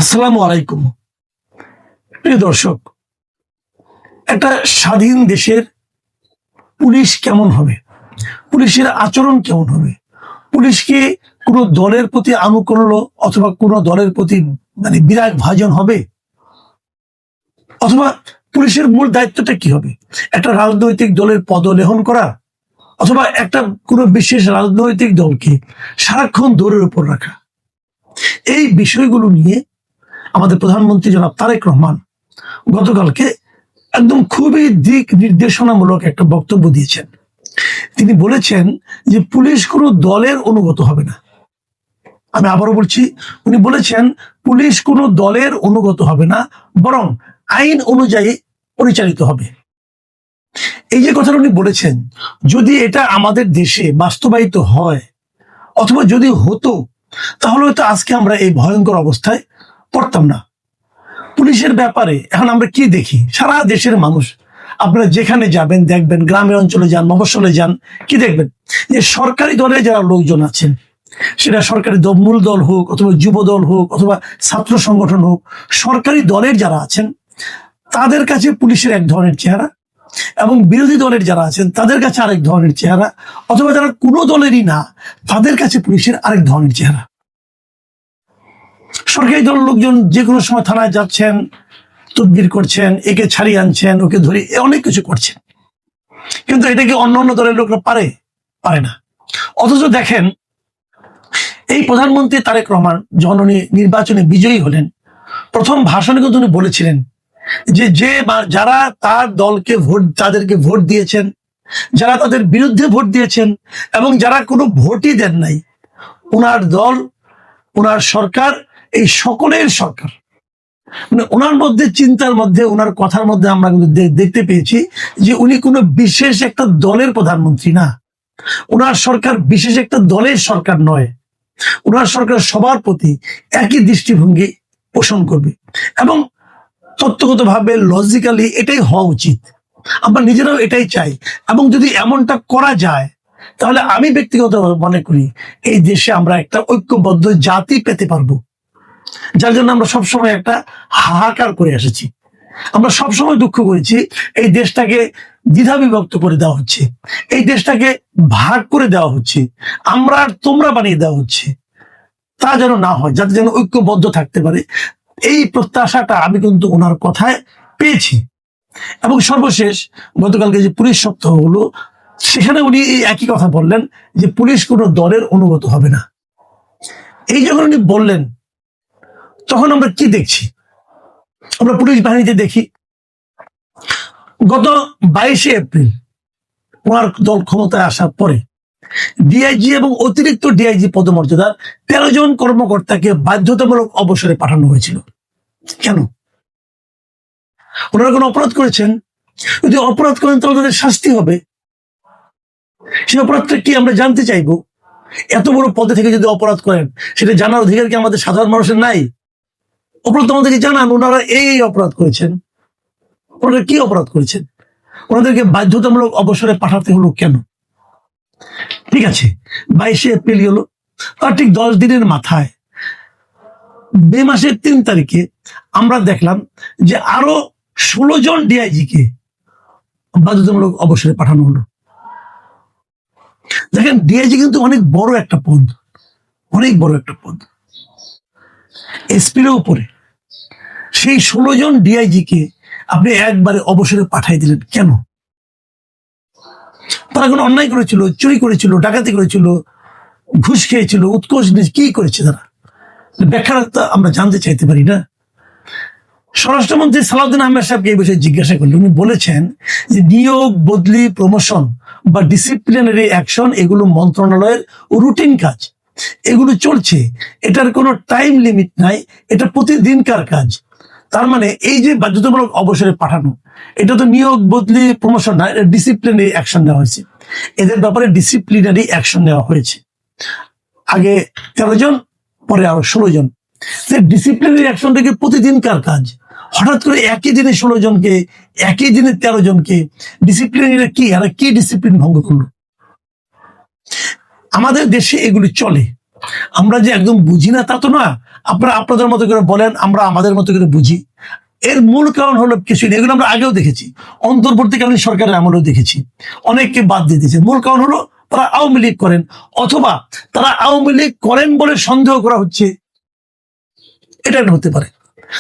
আসসালামু আলাইকুম। প্রিয় দর্শক, একটা স্বাধীন দেশের পুলিশ কেমন হবে, পুলিশের আচরণ কেমন হবে, পুলিশকে কোনো দলের প্রতি আনুকূল্য অথবা কোনো দলের প্রতি বিরাগ ভাজন হবে, অথবা পুলিশের মূল দায়িত্বটা কি হবে? একটা রাজনৈতিক দলের পদলেহন করা, অথবা একটা কোনো বিশেষ রাজনৈতিক দলকে সারাক্ষণ দৌড়ের উপর রাখা? এই বিষয়গুলো নিয়ে আমাদের প্রধানমন্ত্রী জনাব তারেক রহমান গতকালকে একদম খুবই দিক নির্দেশনামূলক একটা বক্তব্য দিয়েছেন। তিনি বলেছেন যে পুলিশ কোনো দলের অনুগত হবে না। আমি আবারও বলছি, উনি বলেছেন পুলিশ কোনো দলের অনুগত হবে না, বরং আইন অনুযায়ী পরিচালিত হবে। এই যে কথাটা উনি বলেছেন, যদি এটা আমাদের দেশে বাস্তবায়িত হয় অথবা যদি হতো, তাহলে হয়তো আজকে আমরা এই ভয়ঙ্কর অবস্থায় পড়তাম না। পুলিশের ব্যাপারে এখন আমরা কি দেখি? সারা দেশের মানুষ, আপনারা যেখানে যাবেন দেখবেন, গ্রামের অঞ্চলে যান, মফস্বলে যান, কি দেখবেন? যে সরকারি দলে যারা লোকজন আছেন, সেটা সরকারি মূল দল হোক অথবা যুব দল হোক অথবা ছাত্র সংগঠন হোক, সরকারি দলের যারা আছেন তাদের কাছে পুলিশের এক ধরনের চেহারা, এবং বিরোধী দলের যারা আছেন তাদের কাছে আরেক ধরনের চেহারা, অথবা যারা কোনো দলেরই না তাদের কাছে পুলিশের আরেক ধরনের চেহারা। সরকারি দলের লোকজন যে কোনো সময় থানায় যাচ্ছেন, তদবির করছেন, একে ছাড়িয়ে আনছেন, ওকে ধরে অনেক কিছু করছেন, কিন্তু এটাকে অন্য অন্য দলের লোকরা পারে না। অথচ দেখেন, এই প্রধানমন্ত্রী তারেক রহমান যখন উনি নির্বাচনে বিজয়ী হলেন, প্রথম ভাষণে কিন্তু উনি বলেছিলেন যে যারা তার দলকে তাদেরকে ভোট দিয়েছেন, যারা তাদের বিরুদ্ধে ভোট দিয়েছেন, এবং যারা কোনো ভোটই দেন নাই, ওনার দল, ওনার সরকার, এই সকলের সরকার। ওনার মধ্যে, চিন্তার মধ্যে, ওনার কথার মধ্যে আমরা কিন্তু দেখতে পেয়েছি যে উনি কোনো বিশেষ একটা দলের প্রধানমন্ত্রী না। ওনার সরকার বিশেষ একটা দলের সরকার নয়। ওনার সরকার সবার প্রতি একই দৃষ্টিভঙ্গি পোষণ করবে, এবং তত্ত্বগতভাবে লজিক্যালি এটাই হওয়া উচিত। আমরা নিজেরাও এটাই চাই, এবং যদি এমনটা করা যায় তাহলে আমি ব্যক্তিগতভাবে মনে করি এই দেশে আমরা একটা ঐক্যবদ্ধ জাতি পেতে পারবো, যার জন্য আমরা সবসময় একটা হাহাকার করে এসেছি। আমরা সবসময় দুঃখ করেছি এই দেশটাকে দ্বিধা বিভক্ত করে দেওয়া হচ্ছে, এই দেশটাকে ভাগ করে দেওয়া হচ্ছে, আমরা আর তোমরা বানিয়ে দেওয়া হচ্ছে। তা যেন না হয়, যাতে যেন ঐক্যবদ্ধ থাকতে পারে, এই প্রত্যাশাটা আমি কিন্তু ওনার কথায় পেয়েছি। এবং সর্বশেষ গতকালকে যে পুলিশ সপ্তাহ হলো, সেখানে উনি এই একই কথা বললেন যে পুলিশ কোনো দলের অনুগত হবে না। এই যখন উনি বললেন, তখন আমরা কি দেখছি? আমরা পুলিশ বাহিনীতে দেখি গত 22শে এপ্রিল ওনার দল ক্ষমতায় আসার পরে ডিআইজি এবং অতিরিক্ত ডিআইজি পদমর্যাদার 13 জন কর্মকর্তাকে বাধ্যতামূলক অবসরে পাঠানো হয়েছিল। কেন? ওনারা কোনো অপরাধ করেছেন? যদি অপরাধ করেন তাহলে তাদের শাস্তি হবে। সেই অপরাধটা কি আমরা জানতে চাইবো। এত বড় পদে থেকে যদি অপরাধ করেন, সেটা জানার অধিকার কি আমাদের সাধারণ মানুষের নাই? অপরাধ আমাদেরকে জানান, ওনারা এই অপরাধ করেছেন। ওনারা কি অপরাধ করেছেন? ওনাদেরকে বাধ্যতামূলক অবসরে পাঠাতে হলো কেন? ঠিক আছে, 22শে এপ্রিল গেল, তার ঠিক 10 দিনের মাথায় মে মাসের 3 তারিখে আমরা দেখলাম যে আরো 16 জন ডিআইজি কে বাধ্যতামূলক অবসরে পাঠানো হলো। দেখেন, ডিআইজি কিন্তু অনেক বড় একটা পদ, অনেক বড় একটা পদ, এসপির উপরে। সেই 16 জন ডিআইজি কে আপনি একবারে অবসরে পাঠাই দিলেন কেন? তারা কোনো অন্যায় করেছিল, চুরি করেছিল, ডাকাতি করেছিল, ঘুষ খেয়েছিল, উৎকোচ কি করেছে তারা? ব্যাখ্যাটা আমরা জানতে চাইতে পারি না? স্বরাষ্ট্রমন্ত্রী সালাউদ্দিন আহমেদ সাহেবকে এই বিষয়ে জিজ্ঞাসা করলে উনি বলেছেন যে নিয়োগ, বদলি, প্রমোশন বা ডিসিপ্লিনারি অ্যাকশন এগুলো মন্ত্রণালয়ের রুটিন কাজ, এগুলো চলছে, এটার কোনো টাইম লিমিট নাই, এটা প্রতিদিনকার কাজ। তার মানে এই যে বাধ্যতামূলক অবসরে পাঠানো, এটা তো নিয়োগ, বদলি, প্রমোশন না, এটা ডিসিপ্লিনারি অ্যাকশন নেওয়া হয়েছে। এদের ব্যাপারে ডিসিপ্লিনারি অ্যাকশন নেওয়া হয়েছে। আগে 13 জন, পরে আরো 16 জন। ডিসিপ্লিনারি অ্যাকশন থেকে প্রতিদিনকার কাজ, হঠাৎ করে একই দিনে 16 জনকে, একই দিনে 13 জনকে ডিসিপ্লিনারি কি, আর কি ডিসিপ্লিন ভঙ্গ করলো? আমাদের দেশে এগুলি চলে, আমরা যে একদম বুঝি না তা তো না। আপনারা আপনাদের মতো করে বলেন, আমরা আমাদের মতো করে বুঝি। এর মূল কারণ হলো কিছু নেই, এগুলো আমরা আগেও দেখেছি, অন্তর্বর্তীকালীন সরকারের আমলেও দেখেছি, অনেককে বাদ দিয়ে দিয়েছে। মূল কারণ হলো তারা আওয়ামী লীগ করেন, অথবা তারা আওয়ামী লীগ করেন বলে সন্দেহ করা হচ্ছে, এটা একটা হতে পারে।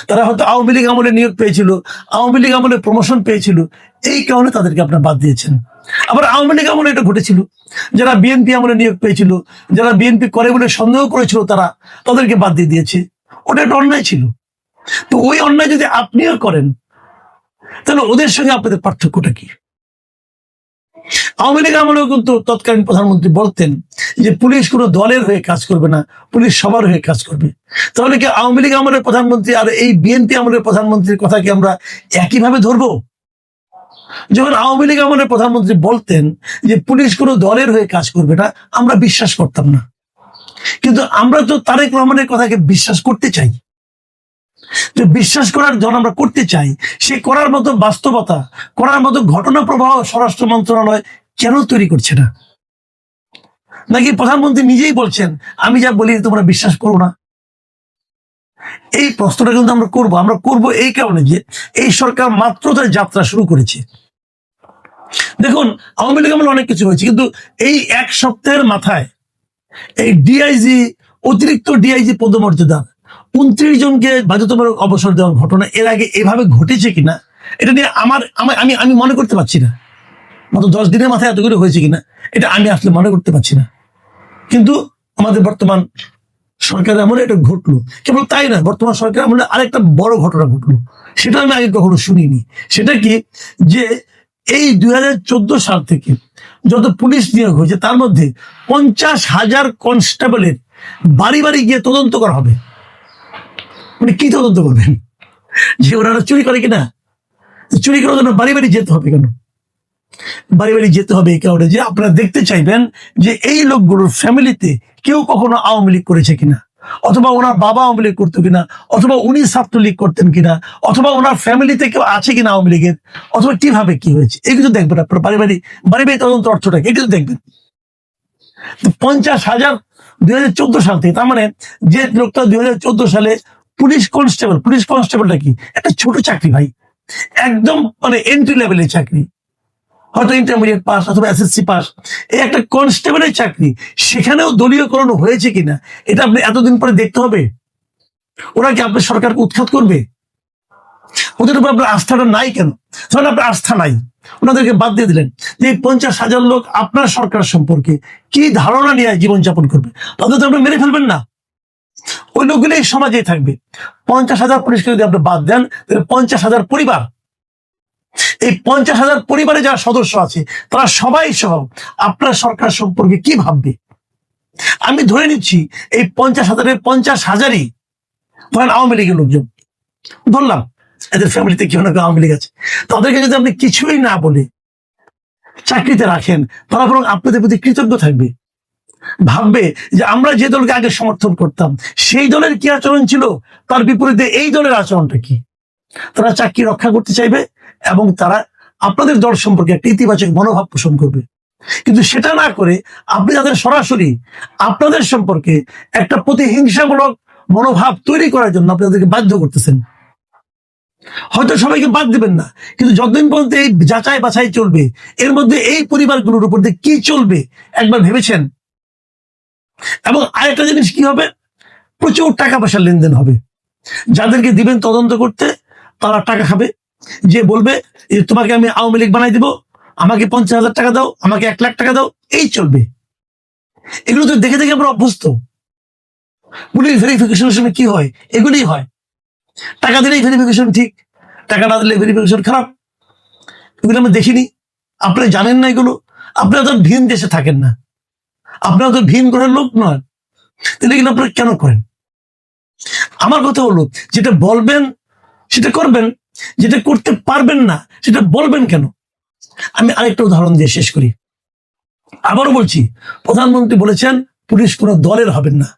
তারা হয়তো আওয়ামী লীগ আমলে নিয়োগ পেয়েছিল, আওয়ামী লীগ আমলে প্রমোশন পেয়েছিল, এই কারণে তাদেরকে আপনারা বাদ দিয়েছেন। আবার আওয়ামী লীগ আমলে এটা ঘটেছিল, যারা বিএনপি আমলে নিয়োগ পেয়েছিল, যারা বিএনপি করে বলে সন্দেহ করেছিল, তাদেরকে বাদ দিয়ে দিয়েছে। ওটা একটা অন্যায় ছিল। তো ওই অন্যায় যদি আপনিও করেন, তাহলে ওদের সঙ্গে আপনাদের পার্থক্যটা কি? আওয়ামী লীগ আমলেও কিন্তু তৎকালীন প্রধানমন্ত্রী বলতেন যে পুলিশ কোনো দলের হয়ে কাজ করবে না, পুলিশ সবার হয়ে কাজ করবে। তাহলে কি আওয়ামী লীগ আমলের প্রধানমন্ত্রী আর এই বিএনপি আমলের প্রধানমন্ত্রীর কথা কি আমরা একইভাবে ধরবো? যখন আওয়ামী লীগ আমলের প্রধানমন্ত্রী বলতেন যে পুলিশ কোনো দলের হয়ে কাজ করবে না, আমরা বিশ্বাস করতাম না। কিন্তু আমরা তো তারেক রহমানের কথাকে বিশ্বাস করতে চাই। যে বিশ্বাস করার যখন আমরা করতে চাই, সে করার মতো বাস্তবতা, করার মতো ঘটনা প্রবাহ স্বরাষ্ট্র মন্ত্রণালয় কেন তৈরি করছে না? নাকি প্রধানমন্ত্রী নিজেই বলছেন আমি যা বলি তোমরা বিশ্বাস করো না? এই প্রশ্নটা কিন্তু আমরা করব এই কারণে যে এই সরকার মাত্র তার যাত্রা শুরু করেছে। দেখুন, আওয়ামী লীগ আমলে অনেক কিছু হয়েছে, কিন্তু এই এক সপ্তাহের মাথায় এই ডিআইজি, অতিরিক্ত ডিআইজি পদমর্যাদা 29 জনকে বাধ্যতামূলক অবসর দেওয়ার ঘটনা এর আগে এভাবে ঘটেছে কিনা, এটা নিয়ে আমি মনে করতে পারছি না। মাত্র 10 দিনের মাথায় এত করে হয়েছে কিনা, এটা আমি আসলে মনে করতে পারছি না। কিন্তু আমাদের বর্তমান সরকারের আমলে এটা ঘটলো। কেবল তাই না, বর্তমান সরকারের আমলে আরেকটা বড় ঘটনা ঘটলো, সেটা আমি আগে কখনো শুনিনি। সেটা কি, যে এই 2014 সাল থেকে যত পুলিশ নিয়োগ হয়েছে তার মধ্যে 50,000 কনস্টেবলের বাড়ি বাড়ি গিয়ে তদন্ত করা হবে। মানে কি তদন্ত করবেন? যে ওনারা চুরি করে কিনা? চুরি করার জন্য বাড়ি বাড়ি যেতে হবে কেন? বাড়ি বাড়ি যেতে হবে এই কারণে যে আপনারা দেখতে চাইবেন যে এই লোকগুলোর ফ্যামিলিতে কেউ কখনো আওয়ামী লীগ করেছে কিনা, অথবা ওনার বাবা আওয়ামী লীগ করতো কিনা, অথবা উনি ছাত্রলীগ করতেন কিনা, অথবা ওনার ফ্যামিলিতে কেউ আছে কিনা আওয়ামী লীগের, অথবা কিভাবে কি হয়েছে, এগুলো দেখবেন আপনার। বাড়ি বাড়ি তদন্ত অর্থটা এগুলো দেখবেন। 50,000 2014 সাল থেকে, তার মানে যে লোকটা 2014 সালে পুলিশ কনস্টেবলটা কি একটা ছোট চাকরি ভাই, একদম মানে এন্ট্রি লেভেলের চাকরি, হয়তো ইন্টারমিডিয়েট পাস অথবা এসএসসি পাস, এই একটা কনস্টেবলের চাকরি, সেখানেও দলীয়করণ হয়েছে কিনা এটা আপনি এতদিন পরে দেখতে হবে। ওরা কি আপনার সরকারকে উৎখাত করবে? ওদের উপর আপনার আস্থাটা নাই কেন? তাহলে আপনার আস্থা নাই, ওনাদেরকে বাদ দিয়ে দিলেন। যে 50,000 লোক আপনার সরকার সম্পর্কে কি ধারণা নিয়ে জীবনযাপন করবে, তাদের তো আপনি মেরে ফেলবেন না। ওই লোকগুলো এই সমাজেই থাকবে। 50,000 পুলিশকে যদি আপনি বাদ দেন, তাহলে 50,000 পরিবার, এই 50,000 পরিবারে যারা সদস্য আছে তারা সবাই সহ আপনার সরকার সম্পর্কে কি ভাববে? আমি ধরে নিচ্ছি এই 50,000-এর 50,000-ই ধরেন আওয়ামী লীগের লোকজন, ধরলাম এদের ফ্যামিলিতে কেউ না কেউ আওয়ামী লীগ আছে। তাদেরকে যদি আপনি কিছুই না বলে চাকরিতে রাখেন, তারা বরং আপনাদের প্রতি কৃতজ্ঞ থাকবে, ভাববে যে আমরা যে দলকে আগে সমর্থন করতাম সেই দলের কি আচরণ ছিল, তার বিপরীতে এই দলের আচরণটা কি। তারা চাকরি রক্ষা করতে চাইবে এবং তারা আপনাদের দল সম্পর্কে একটা ইতিবাচক মনোভাব পোষণ করবে। কিন্তু সেটা না করে আপনি তাদের সরাসরি আপনাদের সম্পর্কে একটা প্রতিহিংসামূলক মনোভাব তৈরি করার জন্য আপনি তাদেরকে বাধ্য করতেছেন। হয়তো সবাইকে বাদ দিবেন না, কিন্তু যতদিন পর্যন্ত এই যাচাই বাছাই চলবে, এর মধ্যে এই পরিবারগুলোর উপর দিয়ে কি চলবে একবার ভেবেছেন? এবং আরেকটা জিনিস কি হবে, প্রচুর টাকা পয়সার লেনদেন হবে। যাদেরকে দিবেন তদন্ত করতে তারা টাকা খাবে, যে বলবে তোমাকে আমি আওয়ামী লীগ বানাই দিব, আমাকে 50,000 টাকা দাও, আমাকে 1 লাখ টাকা দাও, এই চলবে। এগুলো তো দেখে দেখে আমরা অভ্যস্ত। পুলিশ ভেরিফিকেশনের সময় কি হয়, এগুলোই হয়। টাকা দিলেই ভেরিফিকেশন ঠিক, টাকা না দিলে ভেরিফিকেশন খারাপ। এগুলো আমরা দেখিনি, আপনারা জানেন না এগুলো। আপনারা তো ভিন দেশে থাকেন না, আপনারা তো ভিন গ্রহের লোক নয়, তাহলে এগুলো আপনারা কেন করেন? আমার কথা হলো, যেটা বলবেন সেটা করবেন, যেটা করতে পারবেন না সেটা বলবেন কেন? আমি আরেকটা উদাহরণ দিয়ে শেষ করি। আবারও বলছি, প্রধানমন্ত্রী বলেছেন পুলিশ কোনো দলের হবেন না।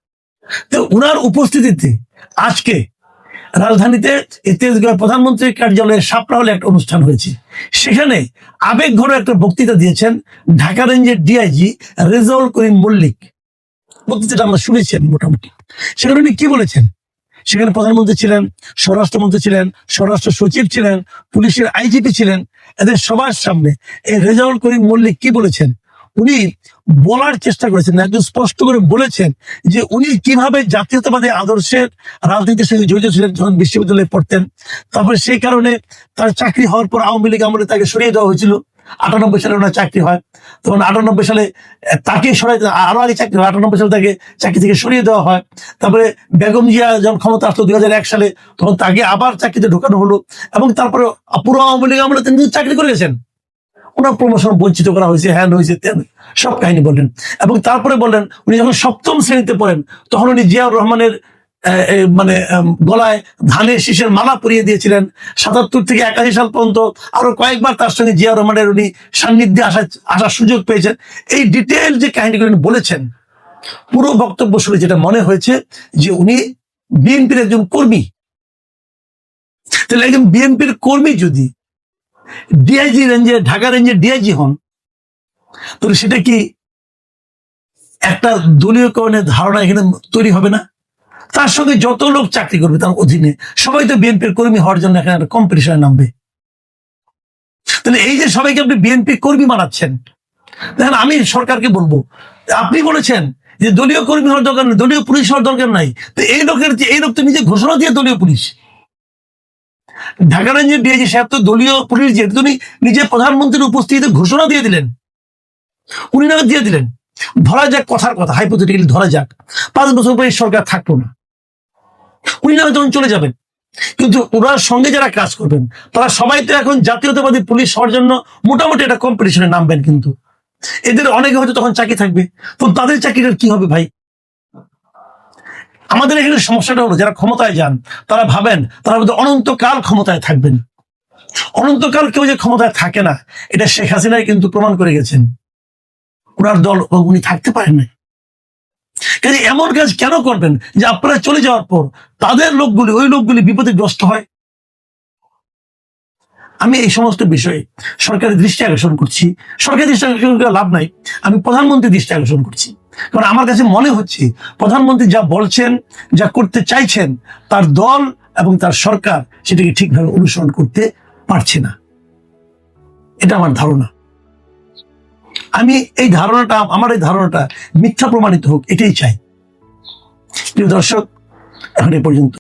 তো ওনার উপস্থিতিতে আজকে রাজধানীতে তেজগাঁও প্রধানমন্ত্রীর কার্যালয়ে শাপলা হলে একটা অনুষ্ঠান হয়েছে। সেখানে আবেগঘন একটা বক্তৃতা দিয়েছেন ঢাকা রেঞ্জের ডিআইজি রেজাউল করিম মল্লিক। বক্তৃতাটা আমরা শুনেছি মোটামুটি। সেখানে উনি কি বলেছেন, সেখানে প্রধানমন্ত্রী ছিলেন, স্বরাষ্ট্রমন্ত্রী ছিলেন, স্বরাষ্ট্র সচিব ছিলেন, পুলিশের আইজিপি ছিলেন। এদের সবার সামনে এই রেজাউল করিম মল্লিক কি বলেছেন? উনি বলার চেষ্টা করেছেন, একদম স্পষ্ট করে বলেছেন যে উনি কিভাবে জাতীয়তাবাদী আদর্শের রাজনীতির সঙ্গে জড়িত ছিলেন যখন বিশ্ববিদ্যালয়ে পড়তেন। তারপরে সেই কারণে তার চাকরি হওয়ার পর আওয়ামী লীগ আমলে তাকে সরিয়ে দেওয়া হয়েছিল। 98 সালে ওনার চাকরি হয়, তখন 98 সালে তাকে সরাই, আরো আগে চাকরি হয়, 98 সালে তাকে চাকরি থেকে সরিয়ে দেওয়া হয়। তারপরে বেগম জিয়া যখন ক্ষমতা আসলো 2001 সালে, তখন তাকে আবার চাকরিতে ঢোকানো হলো, এবং তারপরে পুরো আওয়ামী লীগ আমলে তিনি চাকরি করে গেছেন। ওনার প্রমোশন বঞ্চিত করা হয়েছে, হ্যান হয়েছে, সব কাহিনী বললেন। এবং তারপরে বললেন উনি যখন 7ম শ্রেণীতে পড়েন তখন উনি জিয়াউর রহমানের গলায় ধানের শীষের মালা পরিয়ে দিয়েছিলেন। 77 থেকে 81 সাল পর্যন্ত আরো কয়েকবার তার সঙ্গে জিয়াউর রহমানের উনি সান্নিধ্যে আসার সুযোগ পেয়েছেন। এই ডিটেল যে কাহিনীগুলো উনি বলেছেন, পুরো বক্তব্য শুনে যেটা মনে হয়েছে যে উনি বিএনপির একজন কর্মী। তাহলে একজন বিএনপির কর্মী যদি ডিআইজি রেঞ্জে, ঢাকা রেঞ্জের ডিআইজি হন, তাহলে সেটা কি একটা দলীয়করণের ধারণা এখানে তৈরি হবে না? তার সঙ্গে যত লোক চাকরি করবে তার অধীনে সবাই তো বিএনপির কর্মী হওয়ার জন্য এখানে একটা কম্পিটিশনে নামবে। তাহলে এই যে সবাইকে আপনি বিএনপি কর্মী বানাচ্ছেন, দেখেন আমি সরকারকে বলবো, আপনি বলেছেন যে দলীয় কর্মী হওয়ার দরকার নেই, দলীয় পুলিশ হওয়ার দরকার নাই, তো এই লোক তো নিজে ঘোষণা দিয়ে দলীয় পুলিশ। ঢাকা রেঞ্জের ডিআইজি সাহেব তো দলীয় পুলিশ, যেহেতু উনি নিজে প্রধানমন্ত্রীর উপস্থিতিতে ঘোষণা দিয়ে দিলেন, উনি না দিয়ে দিলেন। ধরা যাক, কথার কথা, হাইপোথেটিক্যালি ধরা যাক 5 বছর পরে সরকার থাকলো না, উনি না তখন চলে যাবেন, কিন্তু ওনার সঙ্গে যারা কাজ করবেন তারা সবাই তো এখন জাতীয়তাবাদী পুলিশ হওয়ার জন্য মোটামুটি একটা কম্পিটিশনে নামবেন। কিন্তু এদের অনেকে হয়তো তখন চাকরি থাকবে, তো তাদের চাকরিটার কি হবে ভাই? আমাদের এখানে সমস্যাটা হলো যারা ক্ষমতায় যান তারা ভাবেন তারা হয়তো অনন্তকাল ক্ষমতায় থাকবেন। অনন্তকাল কেউ যে ক্ষমতায় থাকে না, এটা শেখ হাসিনাই কিন্তু প্রমাণ করে গেছেন। ওনার দল উনি থাকতে পারেন না। কাজে এমন কাজ কেন করবেন যে আপনারা চলে যাওয়ার পর তাদের লোকগুলি, ওই লোকগুলি বিপদগ্রস্ত হয়? আমি এই সমস্ত বিষয়ে সরকারের দৃষ্টি আকর্ষণ করছি। সরকারের দৃষ্টি আকর্ষণ করে লাভ নাই, আমি প্রধানমন্ত্রীর দৃষ্টি আকর্ষণ করছি। কারণ আমার কাছে মনে হচ্ছে প্রধানমন্ত্রী যা বলছেন, যা করতে চাইছেন, তার দল এবং তার সরকার সেটাকে ঠিকভাবে অনুসরণ করতে পারছে না। এটা আমার ধারণা। আমি এই ধারণাটা মিথ্যা প্রমাণিত হোক, এটাই চাই। প্রিয় দর্শক, এখন এ পর্যন্ত।